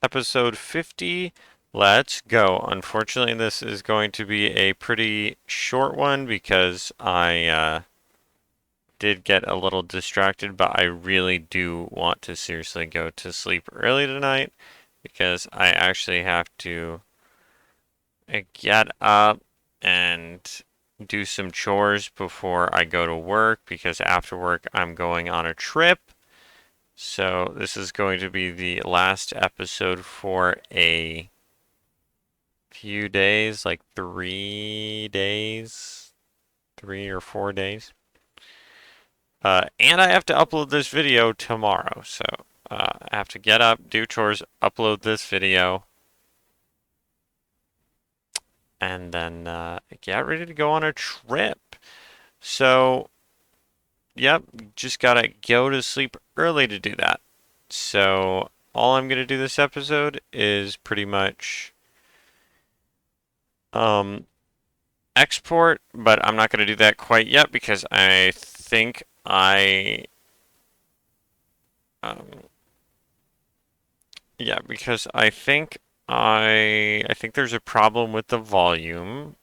Episode 50. Let's go. Unfortunately, this is going to be a pretty short one because I did get a little distracted, but I really do want to seriously go to sleep early tonight because I actually have to get up and do some chores before I go to work because after work I'm going on a trip. So this is going to be the last episode for a few days, like 3 days, 3 or 4 days. And I have to upload this video tomorrow, so I have to get up, do chores, upload this video, and then get ready to go on a trip. So, yep, just gotta go to sleep early to do that. So, all I'm gonna do this episode is pretty much um, export, but I'm not gonna do that quite yet because I think um, yeah, because I think there's a problem with the volume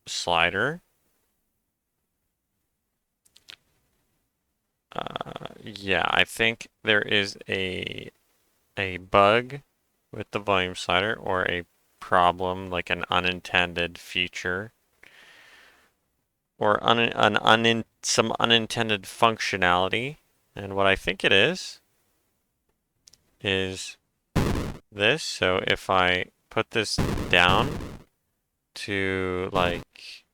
slider. Yeah, I think there is a bug with the volume slider or a problem like an unintended feature or some unintended functionality. And what I think it is this. So if I put this down to like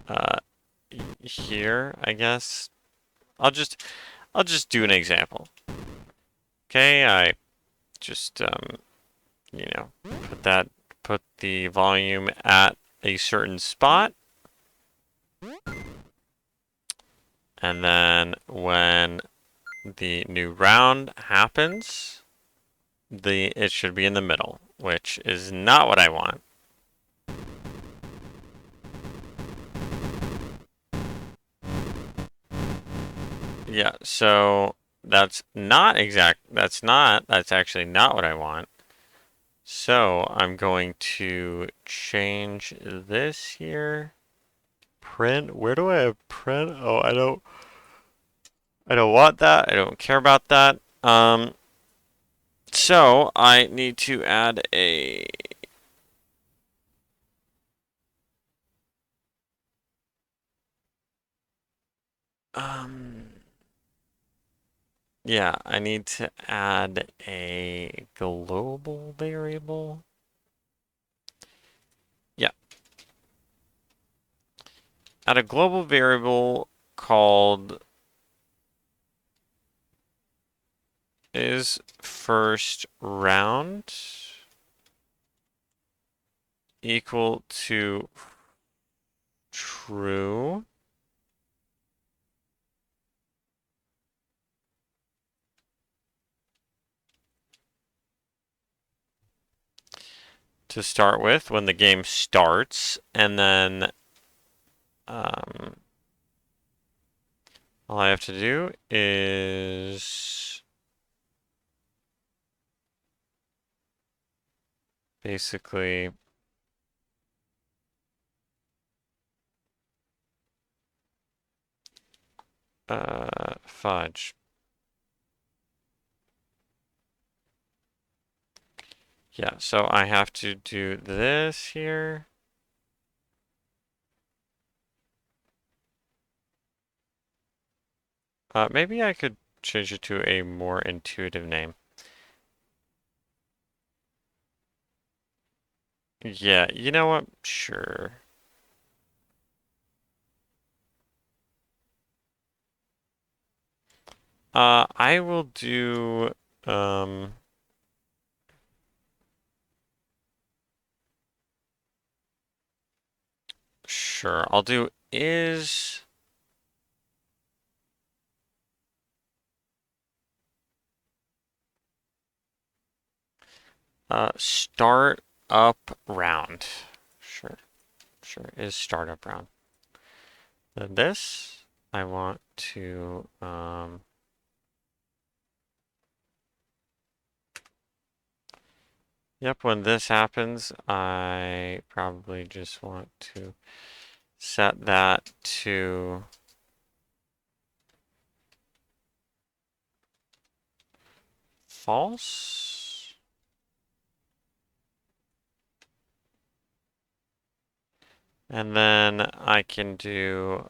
uh, here, I guess I'll just I'll just do an example. Okay, I just put the volume at a certain spot, and then when the new round happens, it should be in the middle, which is not what I want. Yeah, so that's actually not what I want. So I'm going to change this here. Print, where do I have print? Oh, I don't want that. I don't care about that. So I need to add a um yeah, I need to add a global variable. Yeah, add a global variable called is first round equal to true. To start with when the game starts, and then um, all I have to do is basically fudge. Yeah, so I have to do this here. Maybe I could change it to a more intuitive name. Yeah, you know what? Sure. I will do, um, sure. I'll do is, start up round. Sure, sure. Is start up round. Then this, I want to, Yep, when this happens, I probably just want to set that to false. And then I can do,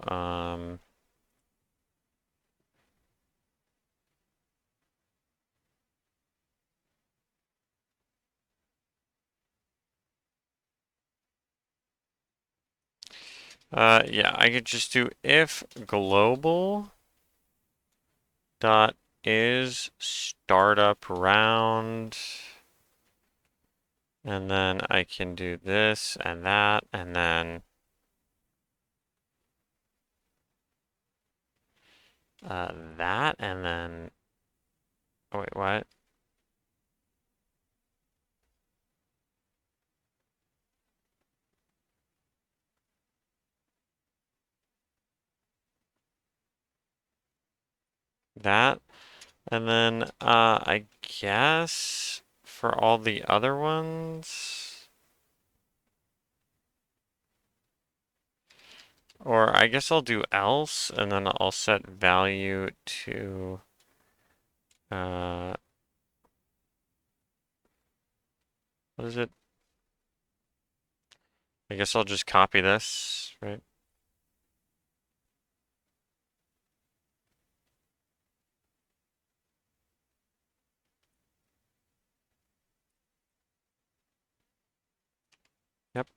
yeah, I could just do if global dot is startup round, and then I can do this and that, and then that, and then, oh wait, what? That, and then I guess for all the other ones, or I guess I'll do else, and then I'll set value to, uh, what is it? I guess I'll just copy this, right? Yep.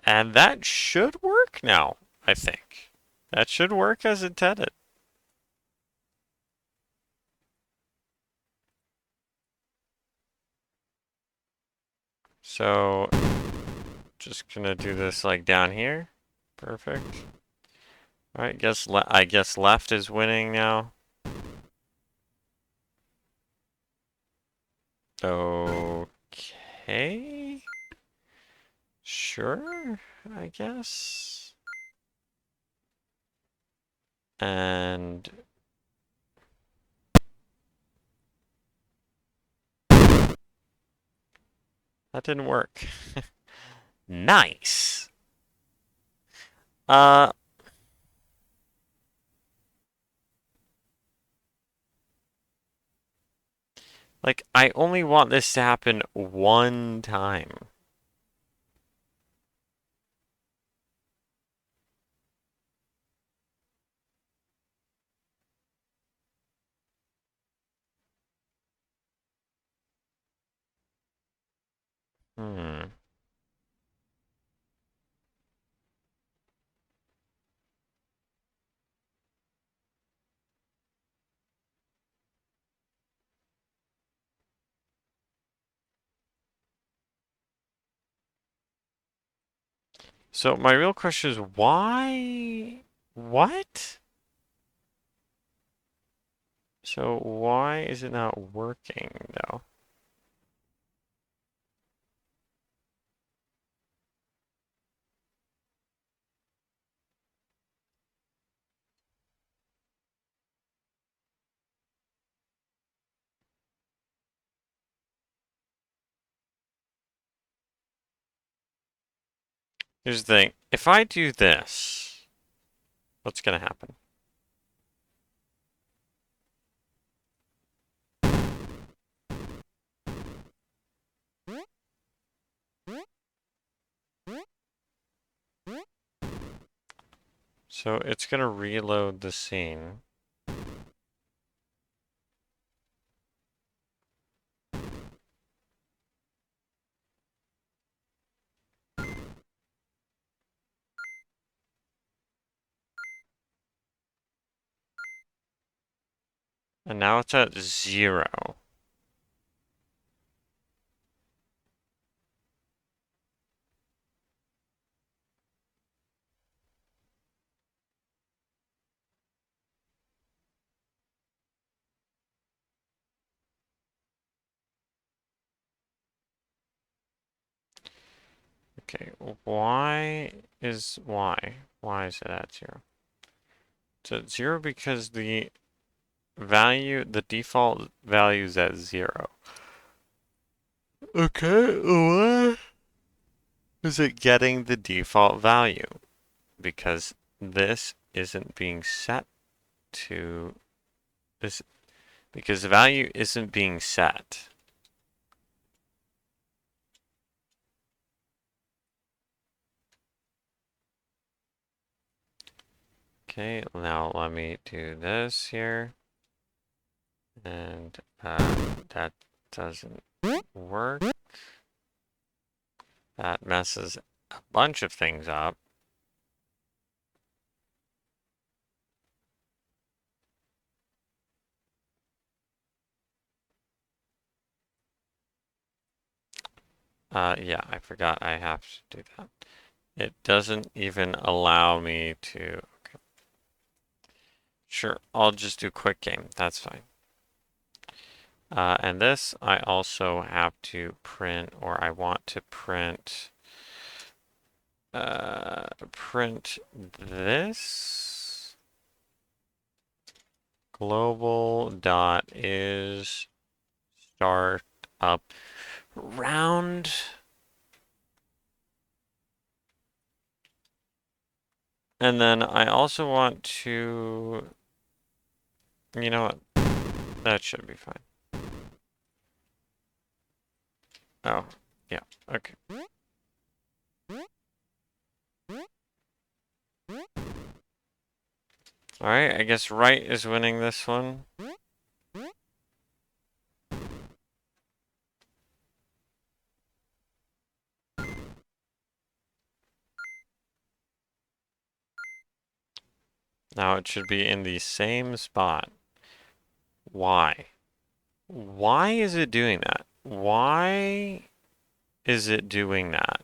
And that should work now, I think. That should work as intended. So, just gonna do this like down here. Perfect. All right, I guess left is winning now. Okay. Sure, I guess. And that didn't work. Nice. Uh, like I only want this to happen one time. Hmm. So my real question is why? What? So why is it not working though? Here's the thing. If I do this, what's gonna happen? So it's gonna reload the scene. And now it's at 0. Okay, why is why? Why is it at 0? It's at 0 because the value, the default value is at 0. Okay, what is it getting the default value? Because this isn't being set to this, because the value isn't being set. Okay, now let me do this here. And that doesn't work. That messes a bunch of things up. Yeah, I forgot I have to do that. It doesn't even allow me to. Okay. Sure, I'll just do quick game. That's fine. And this I also have to print, or I want to print this global dot is start up round. And then I also want to, you know what, that should be fine. Oh, yeah, okay. Alright, I guess right is winning this one. Now it should be in the same spot. Why? Why is it doing that? Why is it doing that?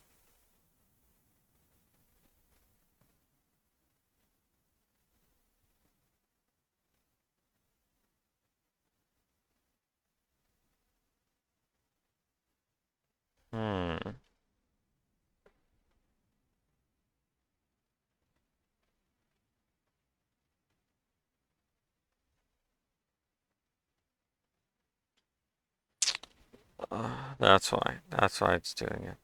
Hmm. That's why. That's why it's doing it.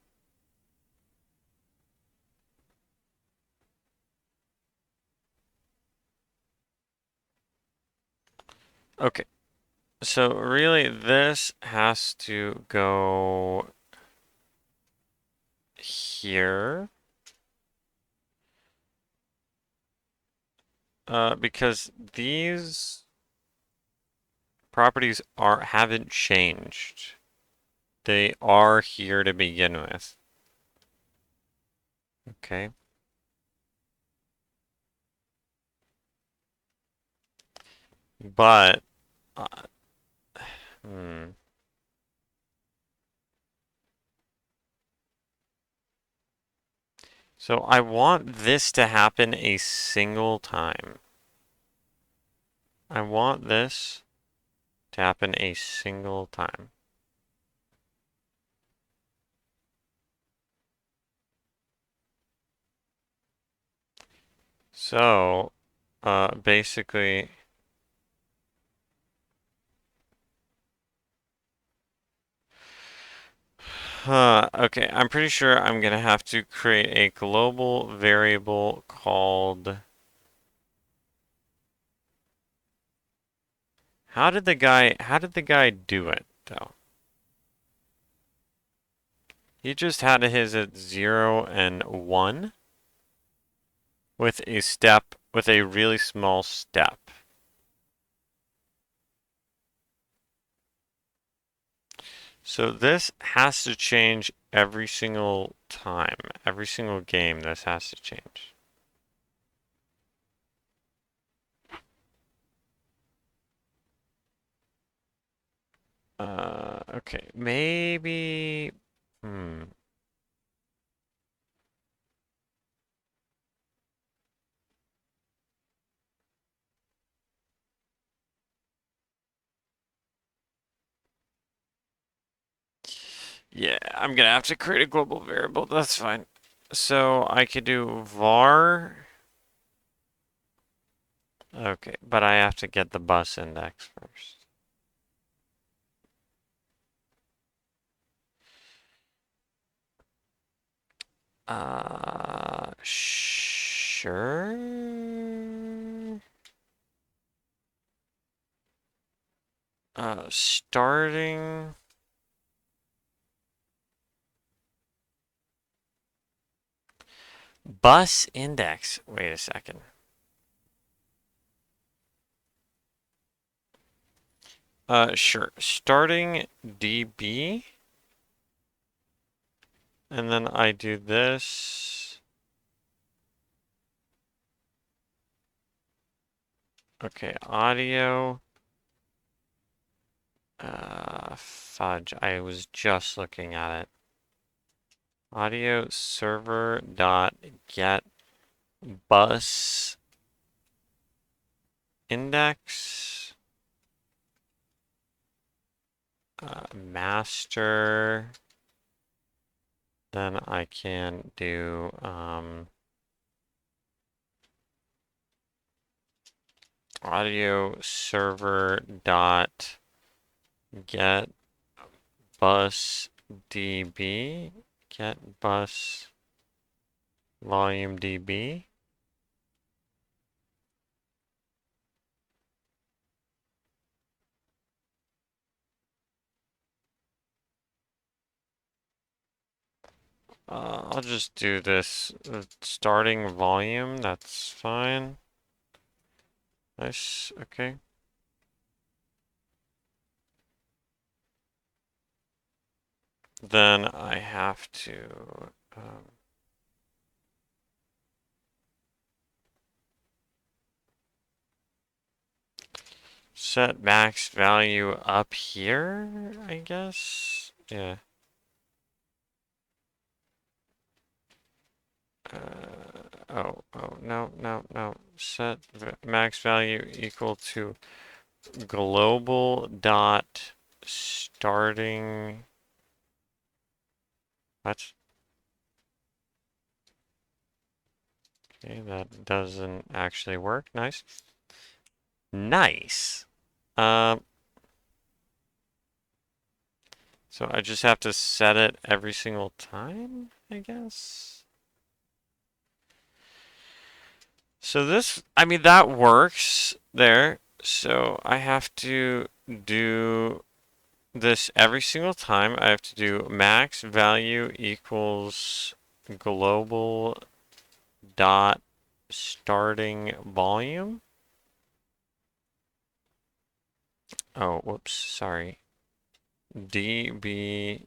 Okay. So really this has to go here. Because these properties haven't changed. They are here to begin with. Okay. But uh, hmm. So I want this to happen a single time. I want this to happen a single time. So, basically, okay, I'm pretty sure I'm gonna have to create a global variable called. How did the guy do it, though? He just had his at 0 and 1 with a really small step. So this has to change every single time. Every single game, this has to change. Okay, maybe. Hmm. Yeah, I'm gonna have to create a global variable. That's fine. So I could do var Okay, but I have to get the bus index first. Sure. Starting. Bus index. Wait a second. Sure. Starting DB. And then I do this. Okay, audio. Fudge. I was just looking at it. Audio server dot get bus index. Master. Then I can do audio server dot get bus db, get bus volume db. I'll just do this starting volume. That's fine. Nice. Okay. Then I have to set max value up here, I guess. Yeah. No. Set max value equal to global dot starting. What? Okay, that doesn't actually work. Nice. Nice. Um, so I just have to set it every single time, I guess. So this, I mean, that works there. So I have to do this every single time. I have to do max value equals global dot starting volume. Oh, whoops, sorry. DB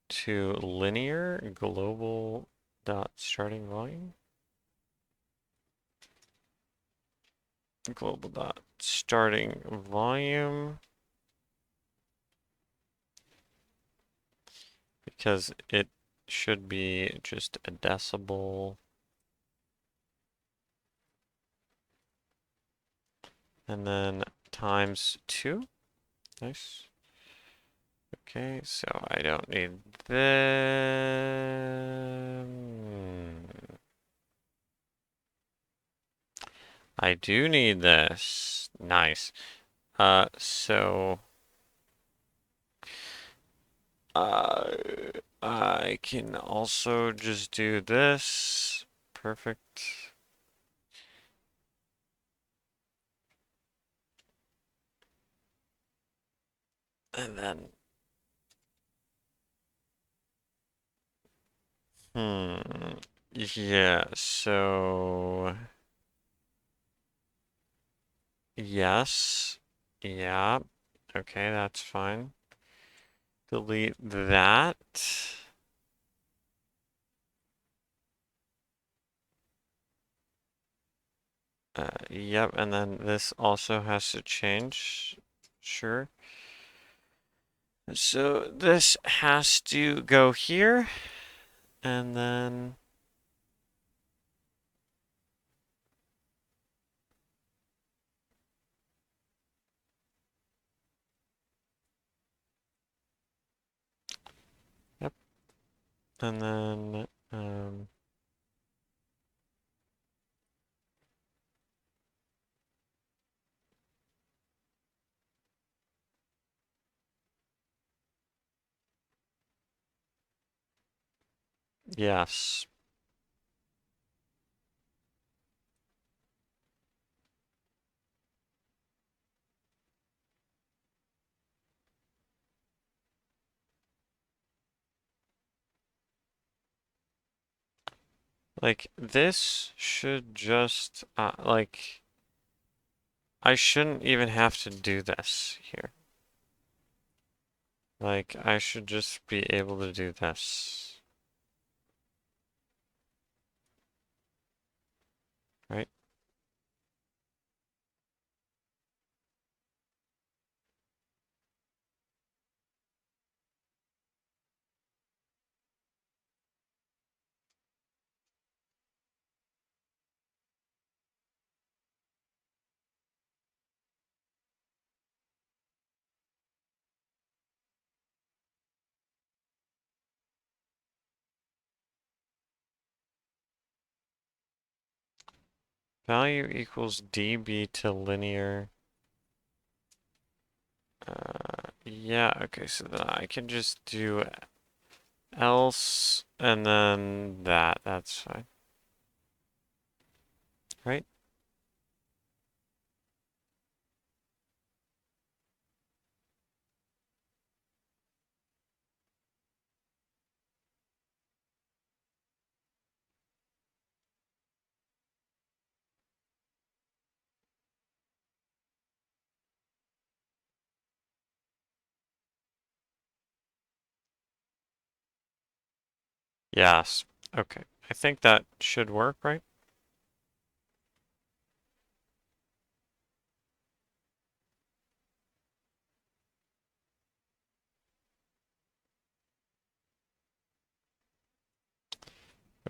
to linear global dot starting volume. Global dot starting volume. Because it should be just a decibel. And then times 2. Nice. Okay, so I don't need them. I do need this. Nice. So uh, I can also just do this. Perfect. And then, yeah, so, yes, yeah, okay, that's fine. Delete that. Yep, and then this also has to change. Sure. So this has to go here, and then yep, and then Yes. Like, this should just, like, I shouldn't even have to do this here. Like, I should just be able to do this. Right? Value equals dB to linear. Yeah, okay, so then I can just do else and then that. That's fine. Right? Yes. Okay. I think that should work, right?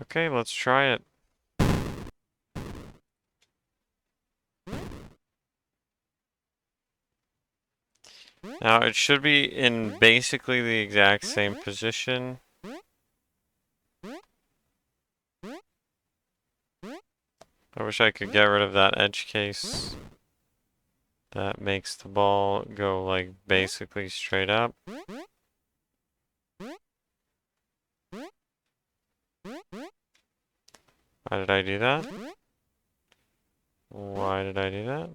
Okay, let's try it. Now it should be in basically the exact same position. I wish I could get rid of that edge case. That makes the ball go like basically straight up. Why did I do that? Why did I do that?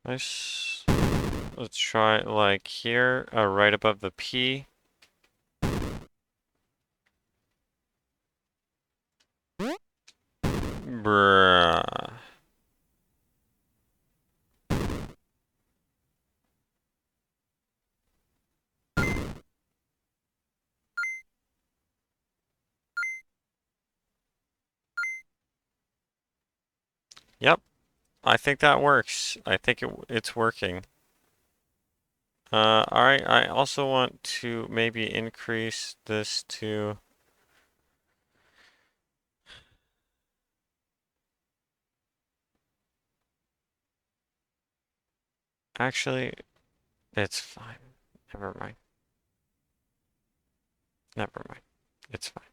Nice. Let's try it like here, right above the P. Bruh. Yep, I think that works. I think it's working. Alright, I also want to maybe increase this to... Actually, it's fine. Never mind. Never mind. It's fine.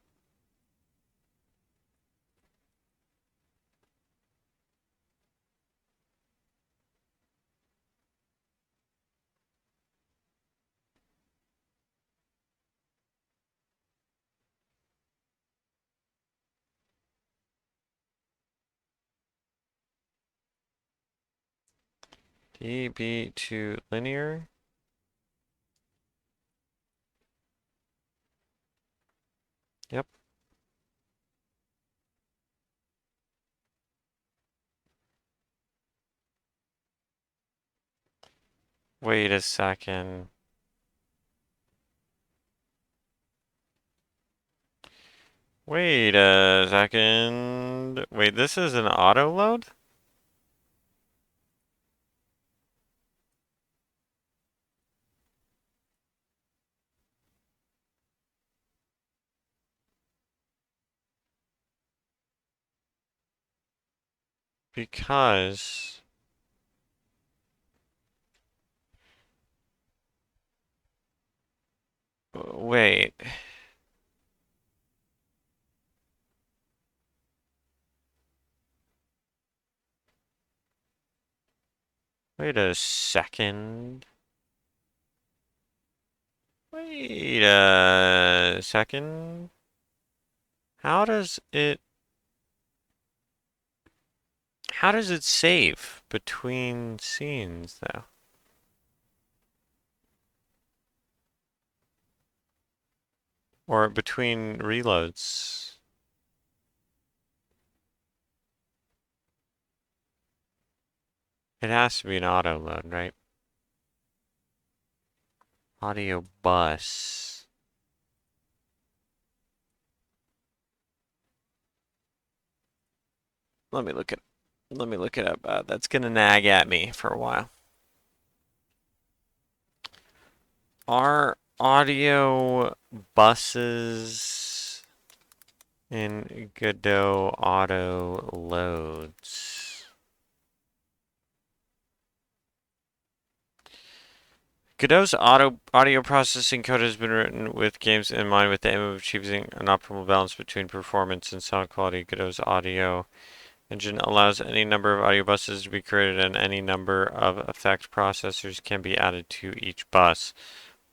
dB to linear. Yep. Wait a second. Wait a second. Wait, this is an auto load? Because... Wait. Wait a second. Wait a second. How does it... How does it save between scenes, though? Or between reloads? It has to be an auto load, right? Audio bus. Let me look it. Let me look it up. That's gonna nag at me for a while. Are audio buses in Godot auto loads? Godot's audio processing code has been written with games in mind with the aim of achieving an optimal balance between performance and sound quality. Godot's audio engine allows any number of audio buses to be created and any number of effect processors can be added to each bus.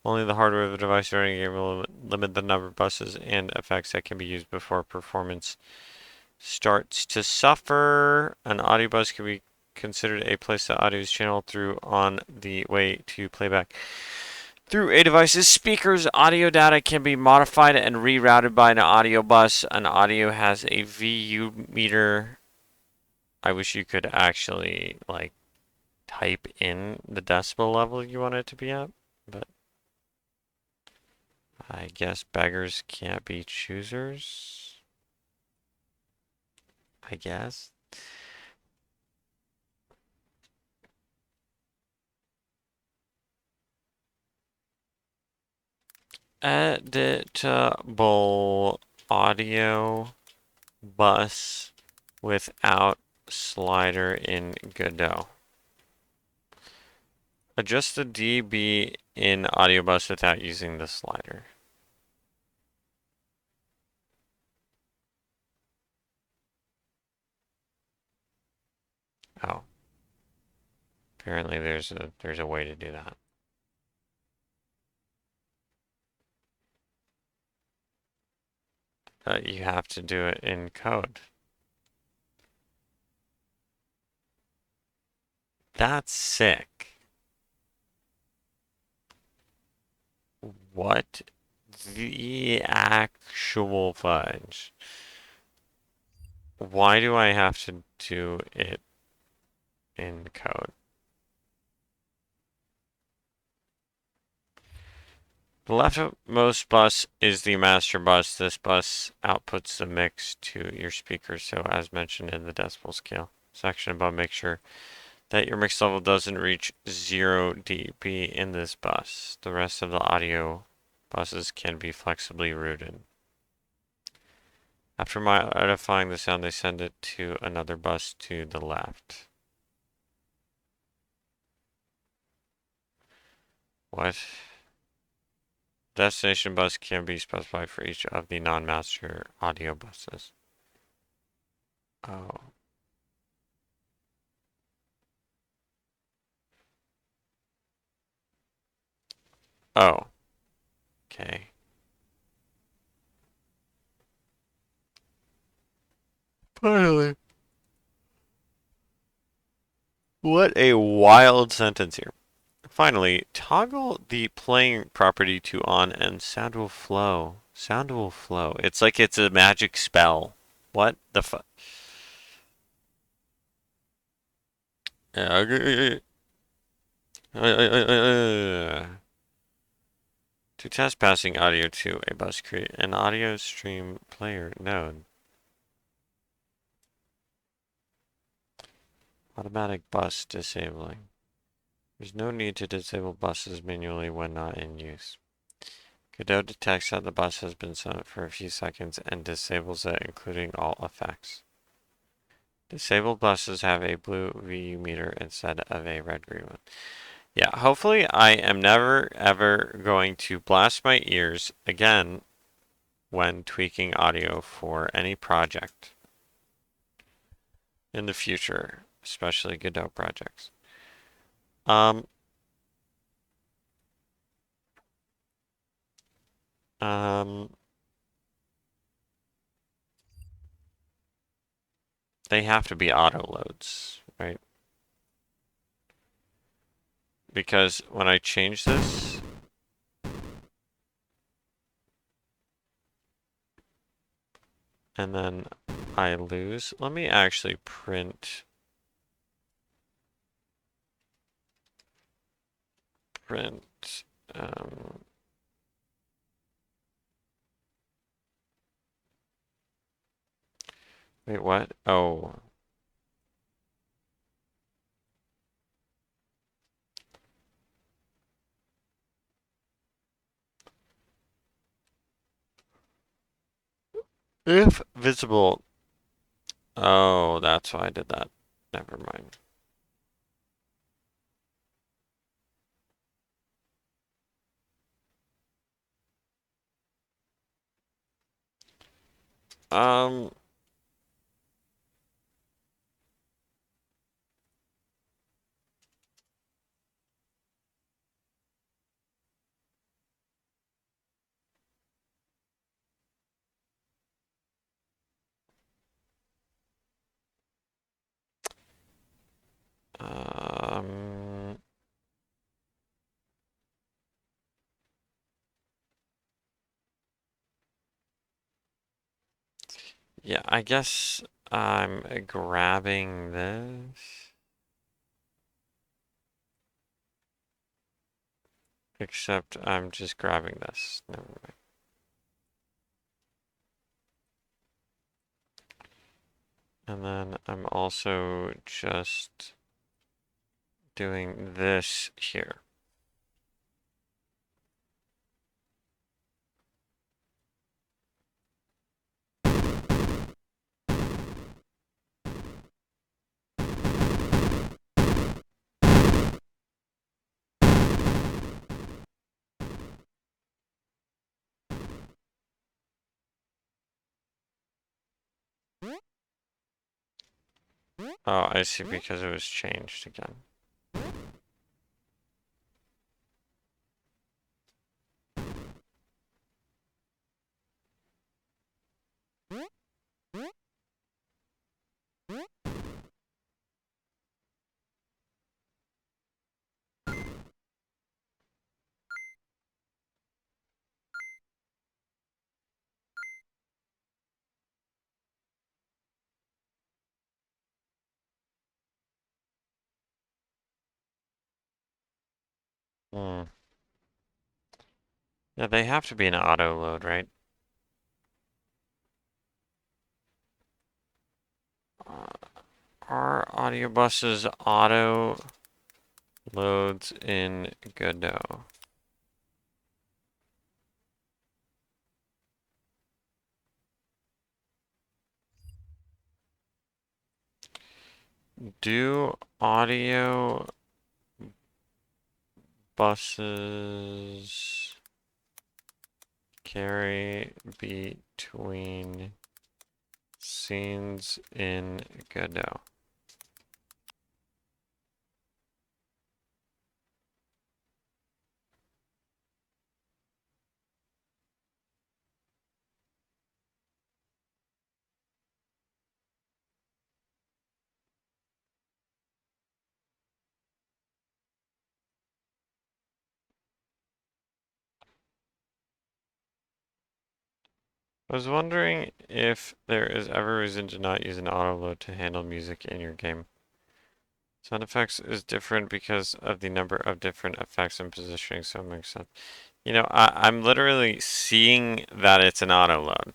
Only the hardware of the device running a game will limit the number of buses and effects that can be used before performance starts to suffer. An audio bus can be considered a place that audio is channeled through on the way to playback. Through a device's speakers, audio data can be modified and rerouted by an audio bus. An audio has a VU meter. I wish you could actually like type in the decibel level you want it to be at, but I guess beggars can't be choosers. I guess. Editable audio bus without slider in Godot. Adjust the dB in audio bus without using the slider. Oh. Apparently there's a way to do that. You have to do it in code. That's sick. What the actual fudge? Why do I have to do it in code? The leftmost bus is the master bus. This bus outputs the mix to your speakers. So as mentioned in the decibel scale section above, make sure that your mix level doesn't reach 0 dB in this bus. The rest of the audio buses can be flexibly routed. After modifying the sound, they send it to another bus to the left. What? Destination bus can be specified for each of the non-master audio buses. Oh. Oh. Okay. Finally. What a wild sentence here. Finally, toggle the playing property to on and sound will flow. Sound will flow. It's like it's a magic spell. What the fuck? To test passing audio to a bus, create an audio stream player node. Automatic bus disabling. There's no need to disable buses manually when not in use. Godot detects that the bus has been silent for a few seconds and disables it, including all effects. Disabled buses have a blue VU meter instead of a red-green one. Yeah, hopefully I am never ever going to blast my ears again when tweaking audio for any project in the future, especially Godot projects. Um, um, they have to be auto loads, right? Because when I change this, and then I lose, let me actually print, um, wait, what? Oh, if visible. Oh, that's why I did that. Never mind. Um, um, yeah, I guess I'm grabbing this, except I'm just grabbing this. Never mind. And then I'm also just doing this here. Oh, I see, because it was changed again. Hmm. Yeah, they have to be an auto load, right? Uh, are audio buses auto loads in Godot? Do audio buses carry between scenes in Godot? I was wondering if there is ever a reason to not use an auto load to handle music in your game. Sound effects is different because of the number of different effects and positioning, so it makes sense. You know, I'm literally seeing that it's an auto load.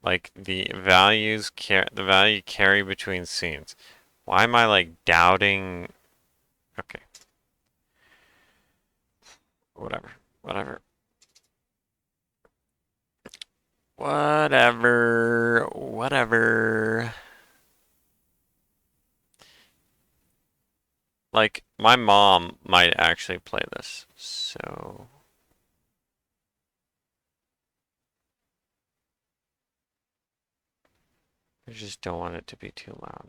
Like the value carry between scenes. Why am I like doubting? Okay, whatever, whatever, whatever. like, my mom might actually play this. So, I just don't want it to be too loud.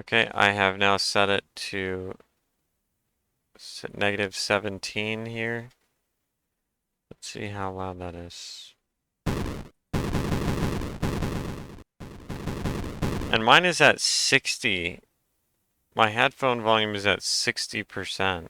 Okay, I have now set it to negative 17 here. Let's see how loud that is. And mine is at 60. My headphone volume is at 60%.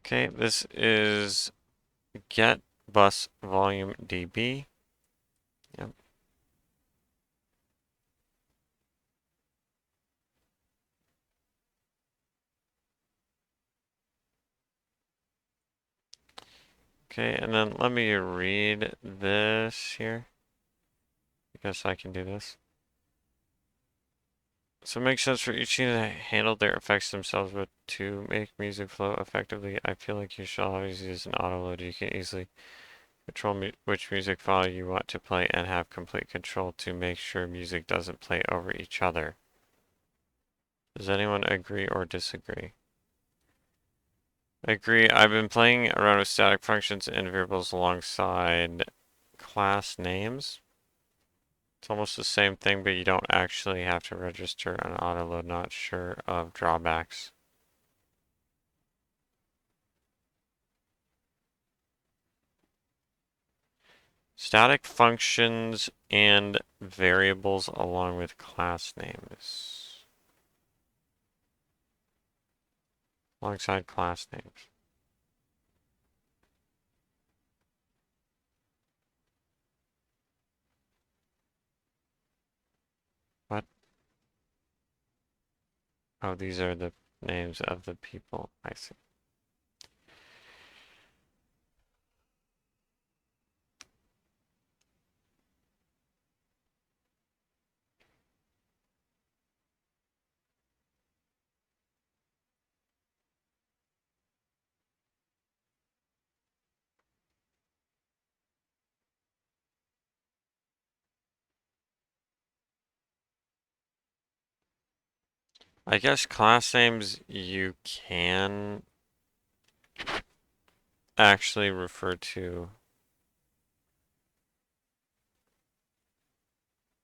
Okay, this is get bus volume dB. Yep. Okay, and then let me read this here. I guess I can do this. So it makes sense for each team to handle their effects themselves, but to make music flow effectively, I feel like you should always use an auto load. You can easily control which music file you want to play and have complete control to make sure music doesn't play over each other. Does anyone agree or disagree? I agree. I've been playing around with static functions and variables alongside class names. It's almost the same thing, but you don't actually have to register an auto load. Not sure of drawbacks. Static functions and variables along with class names. Alongside class names. What? Oh, these are the names of the people. I see. I guess class names you can actually refer to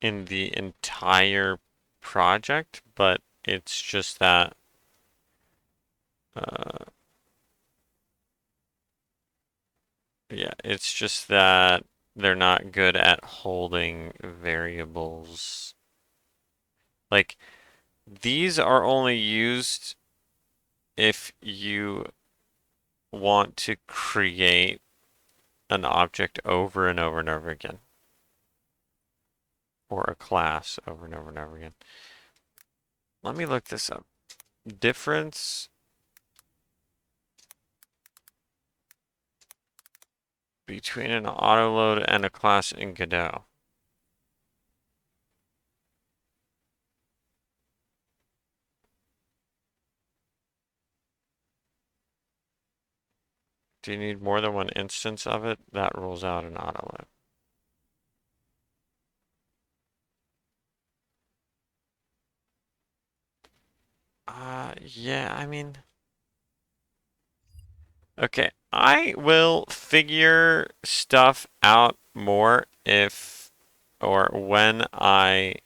in the entire project, but it's just that uh, yeah, it's just that they're not good at holding variables. Like, these are only used if you want to create an object over and over and over again, or a class over and over and over again. Let me look this up. Difference between an autoload and a class in Godot. Do you need more than one instance of it? That rules out an autoload. Yeah, I mean, okay, I will figure stuff out more if or when I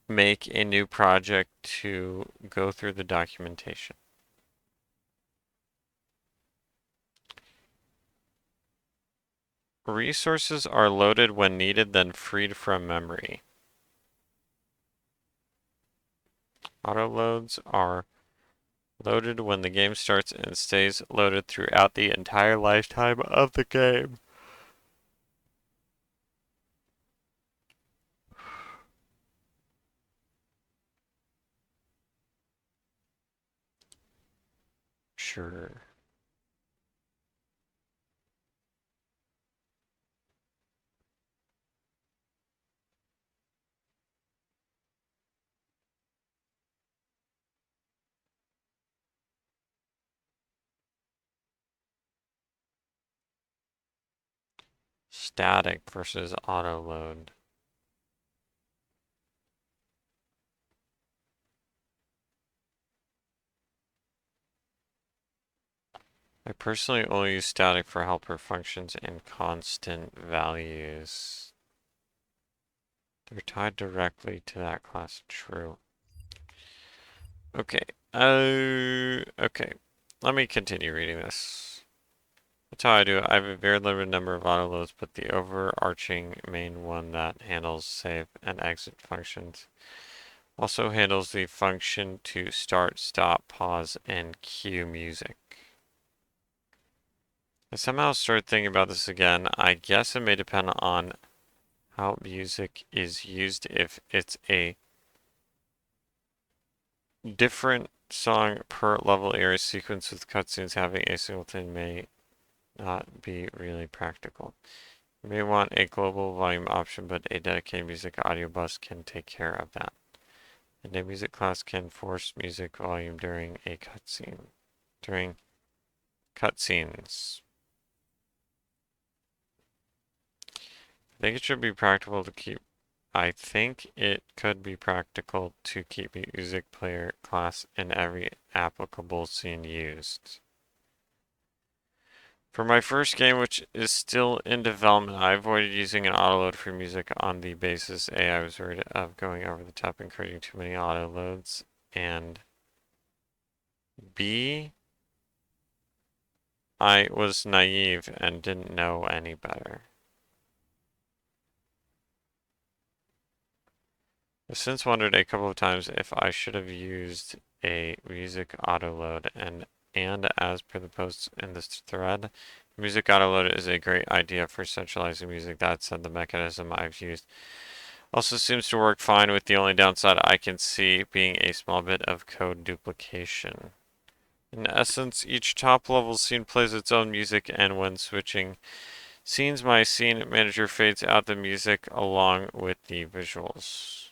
make a new project to go through the documentation. Resources are loaded when needed, then freed from memory. Auto loads are loaded when the game starts and stays loaded throughout the entire lifetime of the game. Sure. Static versus auto load. I personally only use static for helper functions and constant values. They're tied directly to that class. True. Okay. Okay. Let me continue reading this. That's how I do it. I have a very limited number of auto loads, but the overarching main one that handles save and exit functions also handles the function to start, stop, pause, and cue music. I somehow started thinking about this again. I guess it may depend on how music is used. If it's a different song per level area sequence with cutscenes, having a single thing may not be really practical. You may want a global volume option, but a dedicated music audio bus can take care of that. And a music class can force music volume during a cutscene. During cutscenes. I think it should be practical to keep. I think it could be practical to keep a music player class in every applicable scene used. For my first game, which is still in development, I avoided using an autoload for music on the basis A, I was worried of going over the top and creating too many autoloads, and B, I was naive and didn't know any better. I've since wondered a couple of times if I should have used a music autoload, and as per the posts in this thread, music autoload is a great idea for centralizing music. That said, the mechanism I've used also seems to work fine, with the only downside I can see being a small bit of code duplication. In essence, each top level scene plays its own music, and when switching scenes, my scene manager fades out the music along with the visuals.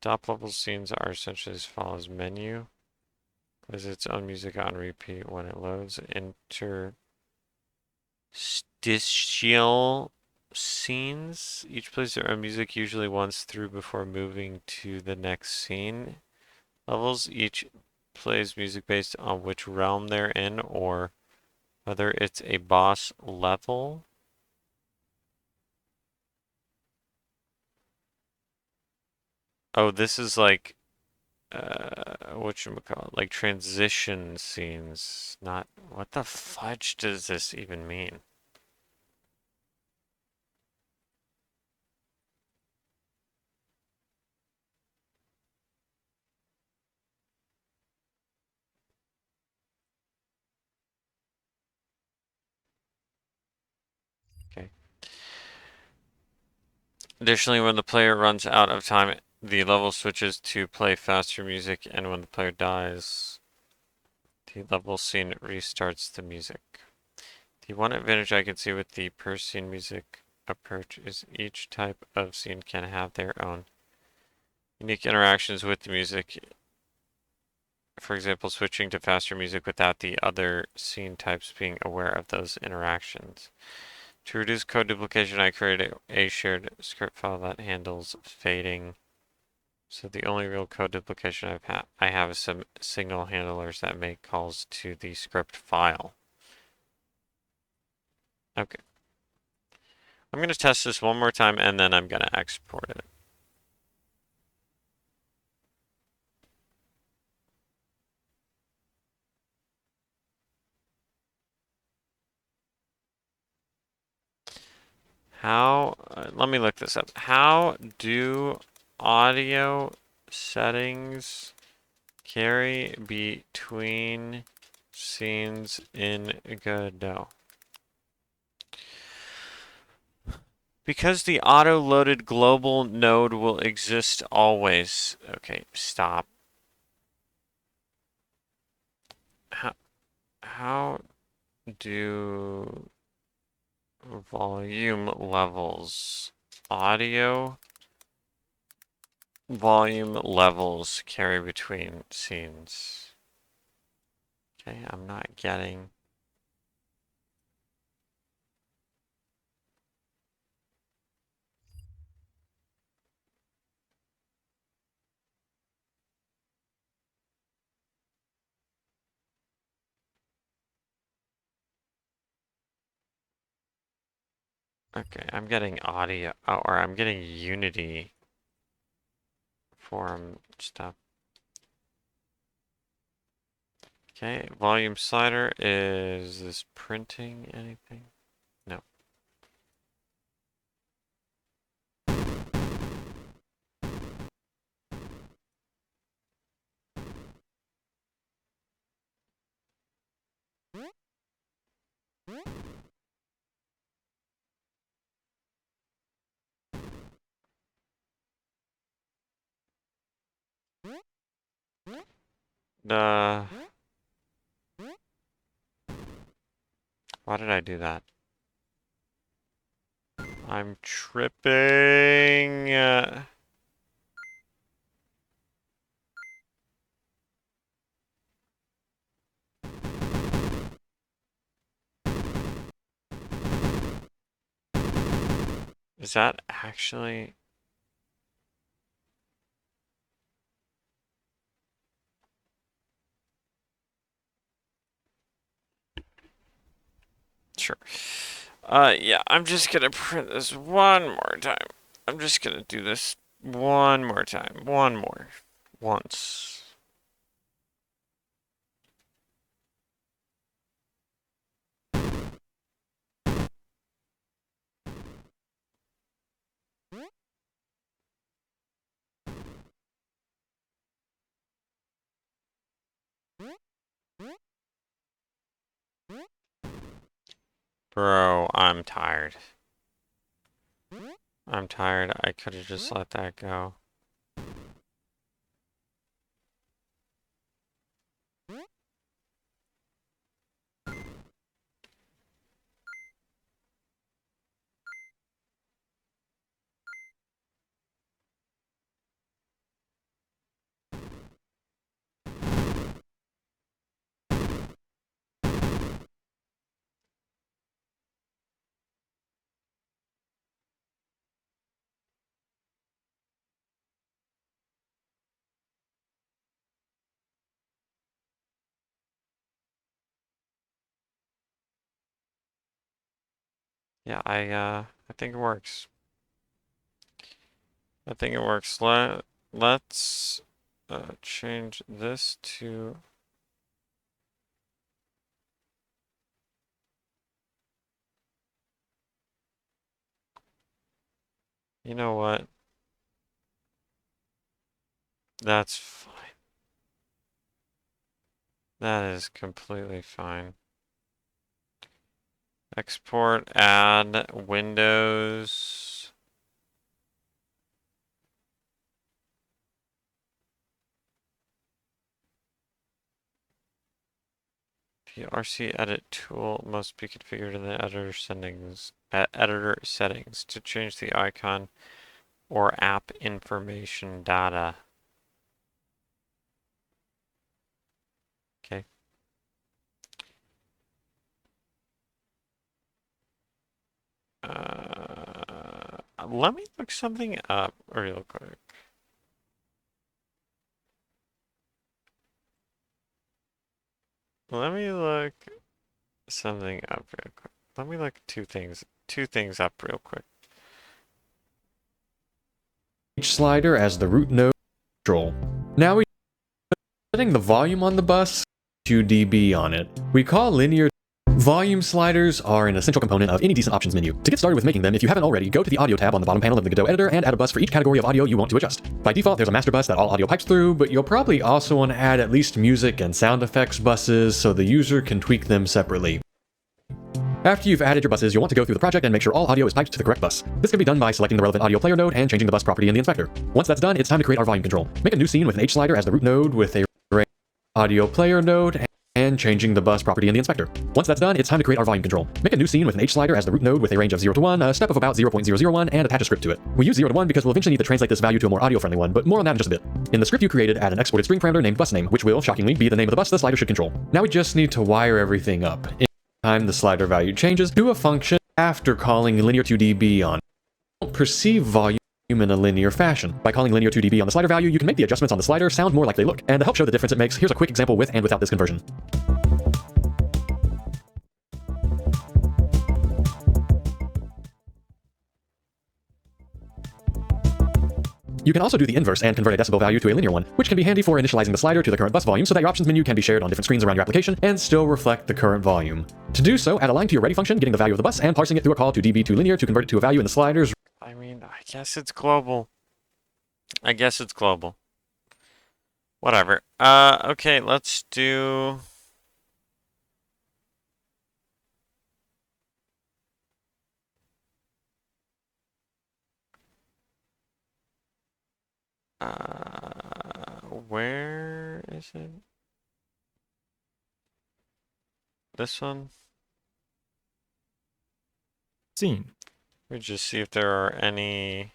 Top level scenes are essentially as follows: menu plays its own music on repeat when it loads. Interstitial scenes each plays their own music, usually once through before moving to the next scene. Levels each plays music based on which realm they're in or whether it's a boss level. Oh, this is like whatchamacallit, like transition scenes. Not, what the fudge does this even mean? Okay. Additionally, when the player runs out of time, the level switches to play faster music, and when the player dies, the level scene restarts the music. The one advantage I can see with the per scene music approach is each type of scene can have their own unique interactions with the music. For example, switching to faster music without the other scene types being aware of those interactions. To reduce code duplication, I created a shared script file that handles fading. So the only real code duplication I have is some signal handlers that make calls to the script file. Okay. I'm going to test this one more time and then I'm going to export it. Let me look this up. How do audio settings carry between scenes in Godot? Because the auto-loaded global node will exist always. Okay, stop. How do volume levels, audio volume levels carry between scenes? Okay, I'm not getting. Okay, I'm getting audio, or I'm getting Unity form stuff. Okay, volume slider, is this printing anything? No. Uh, why did I do that? I'm tripping. Is that actually... Sure. Yeah, I'm just gonna print this one more time. I'm just gonna do this one more time. One more. Once. Bro, I'm tired. I'm tired. I could have just let that go. Yeah, I think it works. I think it works. Let's change this to... You know what? That's fine. That is completely fine. Export, add, Windows. PRC edit tool must be configured in the editor settings to change the icon or app information data. Okay. Let me look something up real quick. Let me look something up real quick. Let me look two things up real quick. Each slider as the root node control. Now we're setting the volume on the bus 2 dB on it. We call linear. Volume sliders are an essential component of any decent options menu. To get started with making them, if you haven't already, go to the audio tab on the bottom panel of the Godot editor and add a bus for each category of audio you want to adjust. By default, there's a master bus that all audio pipes through, but you'll probably also want to add at least music and sound effects buses so the user can tweak them separately. After you've added your buses, you'll want to go through the project and make sure all audio is piped to the correct bus. This can be done by selecting the relevant audio player node and changing the bus property in the inspector. Once that's done, it's time to create our volume control. Make a new scene with an H slider as the root node with a audio player node and changing the bus property in the inspector. Once that's done, it's time to create our volume control. Make a new scene with an H slider as the root node with a range of 0 to 1, a step of about 0.001, and attach a script to it. We use 0 to 1 because we'll eventually need to translate this value to a more audio-friendly one, but more on that in just a bit. In the script you created, add an exported string parameter named busName, which will, shockingly, be the name of the bus the slider should control. Now we just need to wire everything up. In time, the slider value changes to a function after calling linear2db on. Don't perceive volume in a linear fashion. By calling linear2db on the slider value, you can make the adjustments on the slider sound more like they look. And to help show the difference it makes, here's a quick example with and without this conversion. You can also do the inverse and convert a decibel value to a linear one, which can be handy for initializing the slider to the current bus volume so that your options menu can be shared on different screens around your application and still reflect the current volume. To do so, add a line to your ready function, getting the value of the bus and parsing it through a call to db2linear to convert it to a value in the sliders. I mean, I guess it's global. I guess it's global. Whatever. Okay, let's do... where is it? This one? Scene. Let me just see if there are any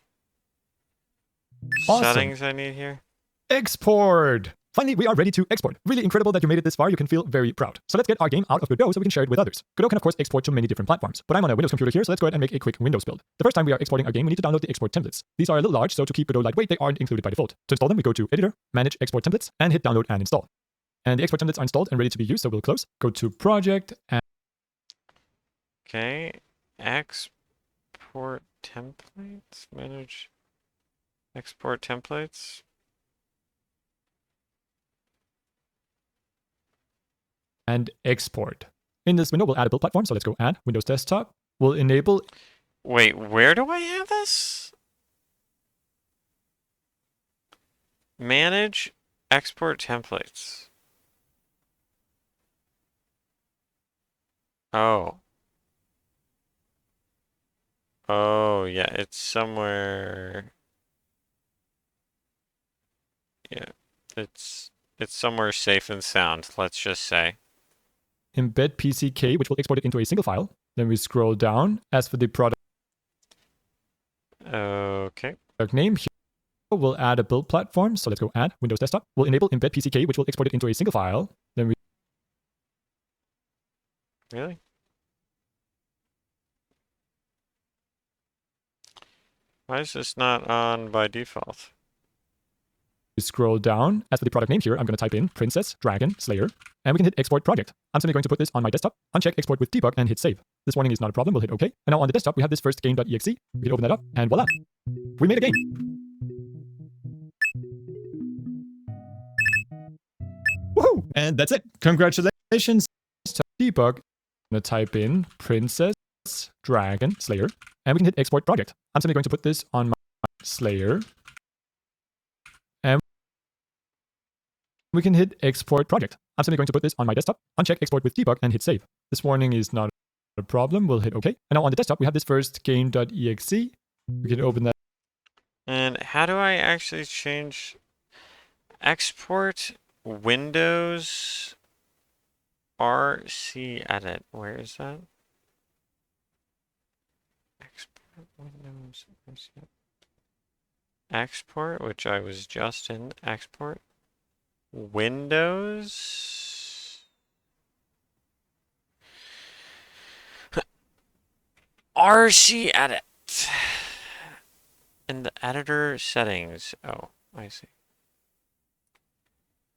Awesome. settings I need here. Export! Finally, we are ready to export. Really incredible that you made it this far. You can feel very proud. So let's get our game out of Godot so we can share it with others. Godot can of course export to many different platforms, but I'm on a Windows computer here, so let's go ahead and make a quick Windows build. The first time we are exporting our game, we need to download the export templates. These are a little large, so to keep Godot lightweight, they aren't included by default. To install them, we go to Editor, Manage Export Templates, and hit Download and Install. And the export templates are installed and ready to be used, so we'll close. Go to Project, and Okay, export templates, manage export templates. export. In this window, we'll add a build platform, so let's go Add, Windows Desktop. We'll enable... Wait, where do I have this? Manage export templates. Oh. Oh, yeah, it's somewhere. Yeah, it's somewhere safe and sound, let's just say. Embed PCK, which will export it into a single file. Then we scroll down. As for the product Okay. name, here we'll add a build platform. So let's go Add, Windows Desktop. We'll enable Embed PCK, which will export it into a single file. Then we... Really? Why is this not on by default? scroll down. As for the product name here, I'm going to type in Princess Dragon Slayer, and we can hit Export Project. I'm simply going to put this on my desktop, uncheck Export with Debug, and hit Save. This warning is not a problem. We'll hit OK. And now on the desktop, we have this first game.exe. We can open that up, and voila! We made a game. Woohoo! And that's it. Congratulations to Debug. I'm going to type in Princess Dragon Slayer, and we can hit Export Project. I'm simply going to put this on my Slayer, and we can hit Export Project. I'm simply going to put this on my desktop, uncheck Export with Debug, and hit Save. This warning is not a problem. We'll hit OK. And now on the desktop, we have this first game.exe. We can open that. And how do I actually change export Windows RC edit? Where is that? Export Windows RC. Export, which I was just in. Export Windows RC edit. In the editor settings. Oh, I see.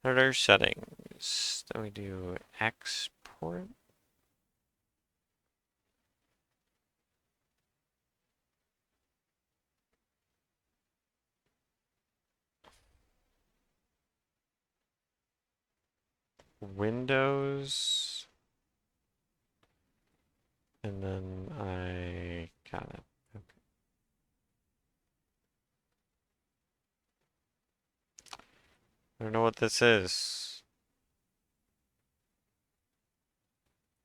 Editor settings. Then we do export. Windows. And then I got it. Okay. I don't know what this is.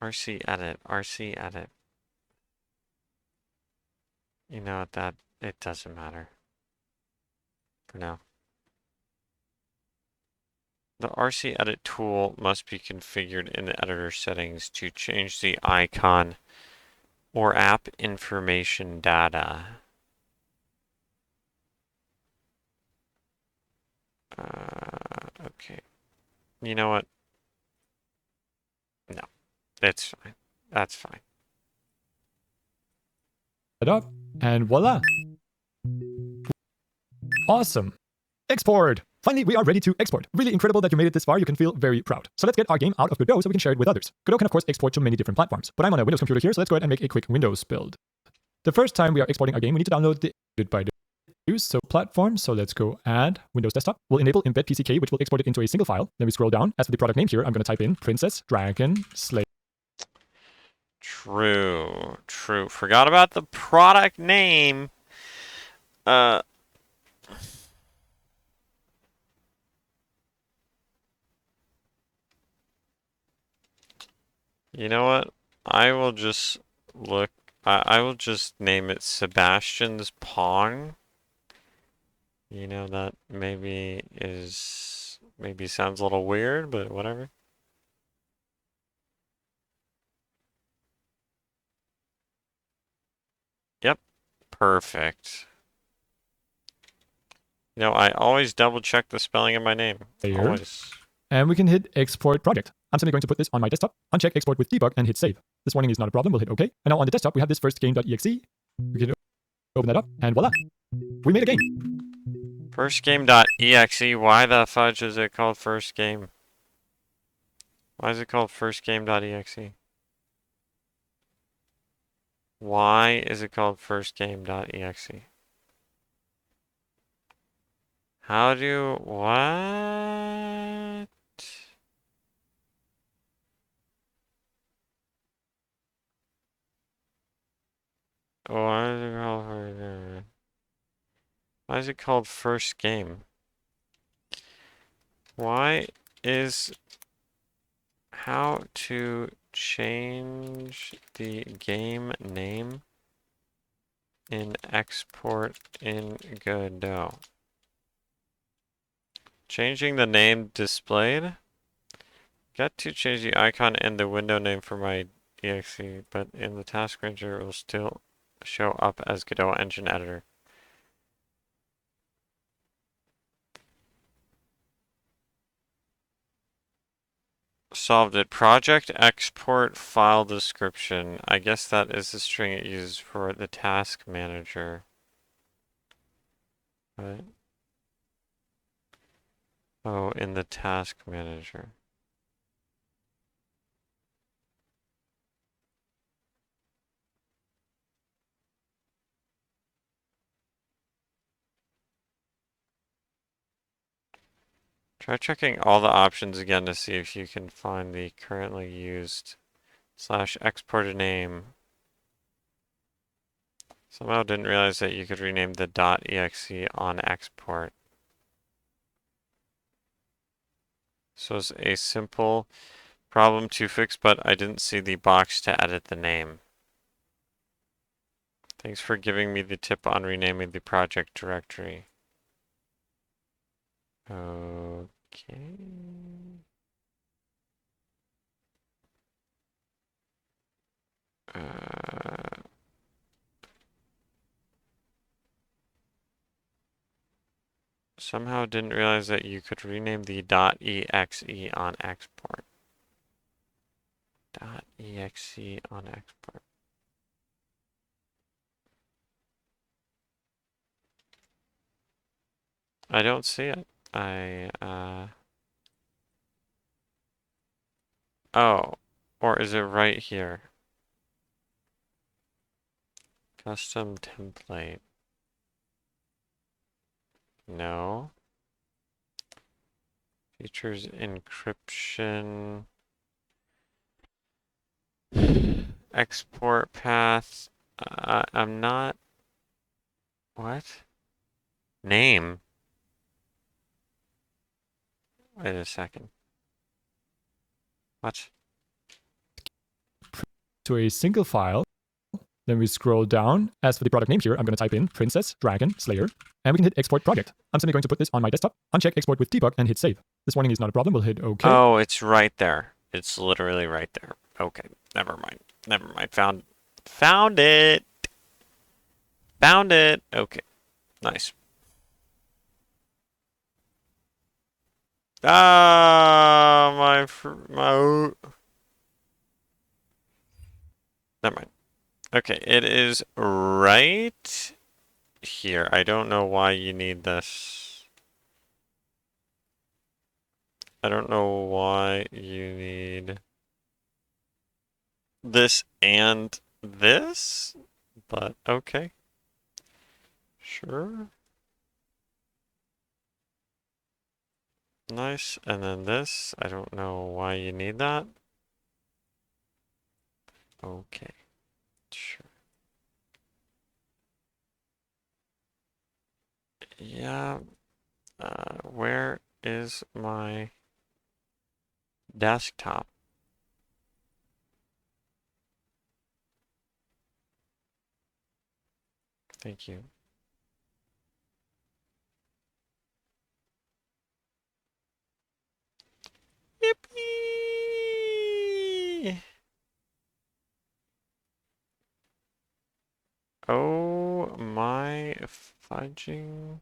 RC edit, RC edit. You know what, that it doesn't matter for now. The RC Edit tool must be configured in the editor settings to change the icon or app information data. Okay. You know what? No, it's fine. That's fine. It up, and voila. Awesome. Export. Finally, we are ready to export. Really incredible that you made it this far. You can feel very proud. So let's get our game out of Godot so we can share it with others. Godot can of course export to many different platforms, but I'm on a Windows computer here, so let's go ahead and make a quick Windows build. The first time we are exporting our game, we need to download the by use, so platform. So let's go add Windows Desktop. We'll enable embed PCK, which will export it into a single file. Then we scroll down. As for the product name here, I'm going to type in Princess Dragon Slave. True. True. Forgot about the product name. Uh. You know what? I will just look. I will just name it Sebastian's Pong. You know, that maybe sounds a little weird, but whatever. Yep, perfect. You know, I always double check the spelling of my name. Layer. Always. And we can hit export project. I'm simply going to put this on my desktop, uncheck export with debug, and hit save. This warning is not a problem. We'll hit OK. And now on the desktop, we have this first game.exe. We can open that up, and voila. We made a game. First game.exe. Why the fudge is it called first game? Why is it called first game.exe? Why is it called first game.exe? How do what? Why is it called first game? Why is how to change the game name in export in Godot? Changing the name displayed? Got to change the icon and the window name for my exe, but in the task manager it will still show up as Godot engine editor. Solved it. Project export file description. I guess that is the string it uses for the task manager. Right? Oh, in the task manager. Try checking all the options again to see if you can find the currently used / exported name. Somehow didn't realize that you could rename the .exe on export. So it's a simple problem to fix, but I didn't see the box to edit the name. Thanks for giving me the tip on renaming the project directory. Okay. Somehow didn't realize that you could rename the .exe on export. .exe on export. I don't see it. Oh, or is it right here? Custom template. No. Features encryption. Export path. I'm not. What? Name. Wait a second. What? To a single file. Then we scroll down. As for the product name here, I'm going to type in Princess Dragon Slayer, and we can hit export project. I'm simply going to put this on my desktop, uncheck export with debug, and hit save. This warning is not a problem. We'll hit OK. Oh, it's right there. It's literally right there. Okay, never mind. Never mind. Found it. Found it. Okay, nice. Ah, my. Never mind. Okay, it is right here. I don't know why you need this. I don't know why you need this and this, but okay. Sure. Nice. And then this. I don't know why you need that. Okay. Sure. Yeah. Where is my desktop? Thank you. Yippee! Oh my fudging.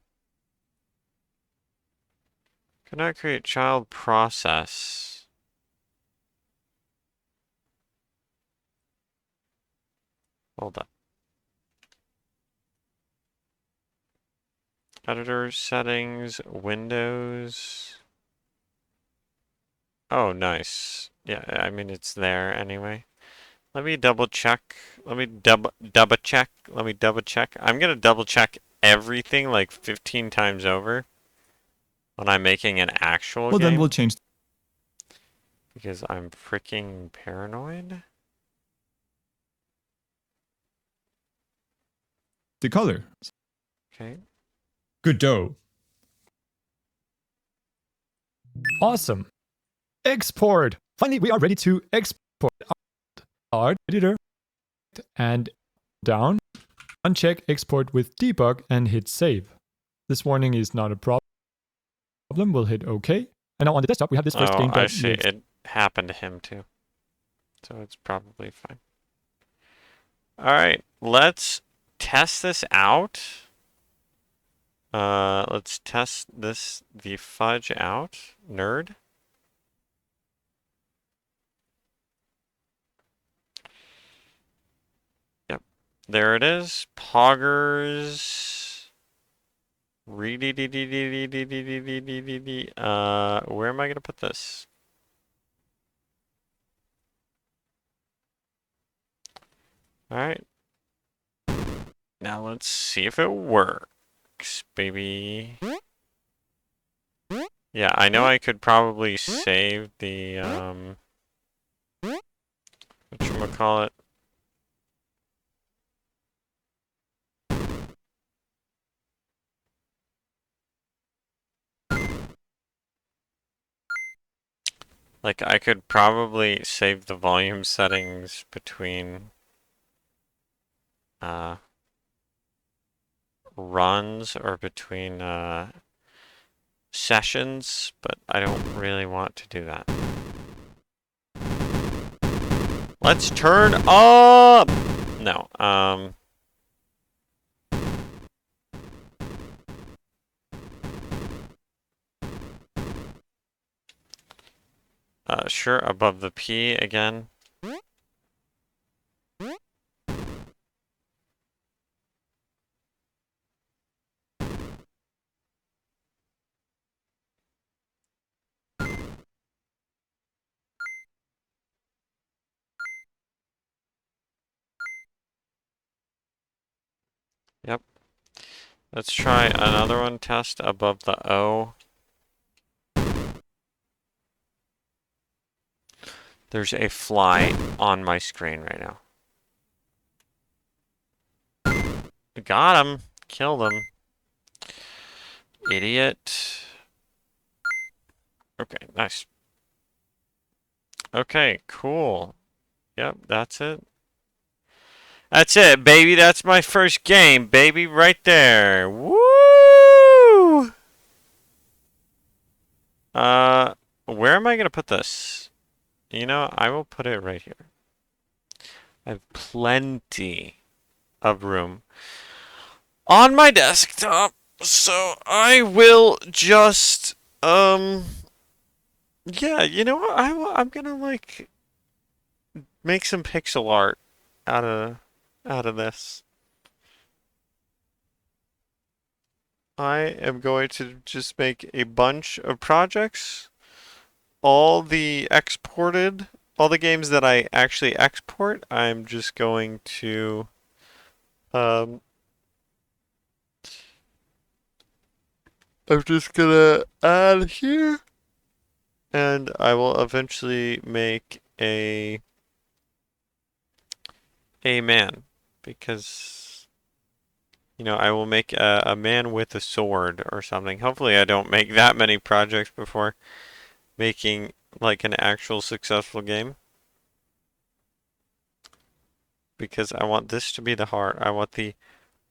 Cannot create child process. Hold up. Editor settings, Windows. Oh, nice. Yeah, I mean, it's there anyway. Let me double check. Let me double check. Let me double check. I'm gonna double check everything like 15 times over when I'm making an actual Well, then game we'll change because I'm freaking paranoid. the color. Okay. Good dough. Awesome. Export. Finally, we are ready to export our editor and down. Uncheck export with debug and hit save. This warning is not a problem. We'll hit OK. And now on the desktop, we have this first Oh, game I that see. lives. It happened to him too. So it's probably fine. All right, let's test this out. Let's test the fudge out, nerd. Yep, there it is. Poggers. Where am I gonna put this? All right. Now let's see if it works, baby. Yeah, I know I could probably save the whatchamacallit. Like I could probably save the volume settings between runs or between sessions, but I don't really want to do that. Let's turn up. No, sure, above the P again. Yep. Let's try another one, test above the O. There's a fly on my screen right now. Got him. Killed him. Idiot. Okay, nice. Okay, cool. Yep, that's it. That's it, baby. That's my first game, baby, right there. Woo! Where am I gonna put this? You know, I will put it right here. I have plenty of room on my desktop, so I will just, yeah, you know what? I'm gonna like make some pixel art out of out of this. I am going to just make a bunch of projects. All the games that I actually export, I'm just going to um I'm just gonna add here and I will eventually make a man because I will make a man with a sword or something. Hopefully I don't make that many projects before making like an actual successful game because I want this to be the heart. I want the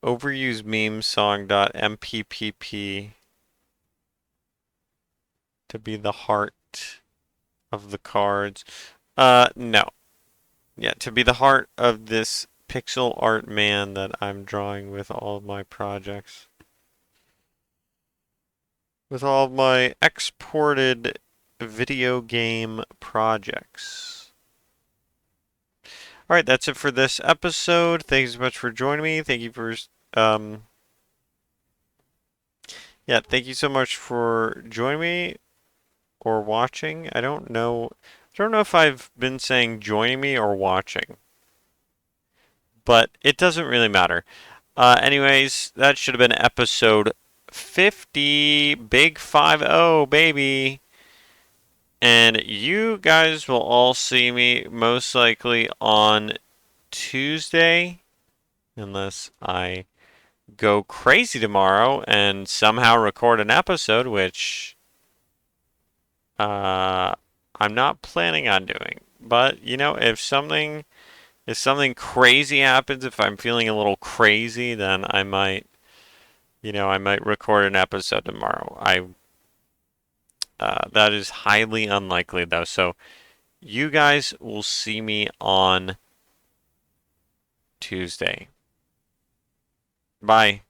overused meme song.mpp to be the heart of the cards. No. Yeah, to be the heart of this pixel art man that I'm drawing with all of my projects. With all of my exported video game projects. Alright, that's it for this episode. Thanks so much for joining me. Thank you for yeah, thank you so much for joining me or watching. I don't know if I've been saying joining me or watching, but it doesn't really matter. Anyways, that should have been episode 50, big 50, baby. And you guys will all see me most likely on Tuesday, unless I go crazy tomorrow and somehow record an episode, which I'm not planning on doing. But if something crazy happens, if I'm feeling a little crazy, then I might record an episode tomorrow. That is highly unlikely though. So you guys will see me on Tuesday. Bye.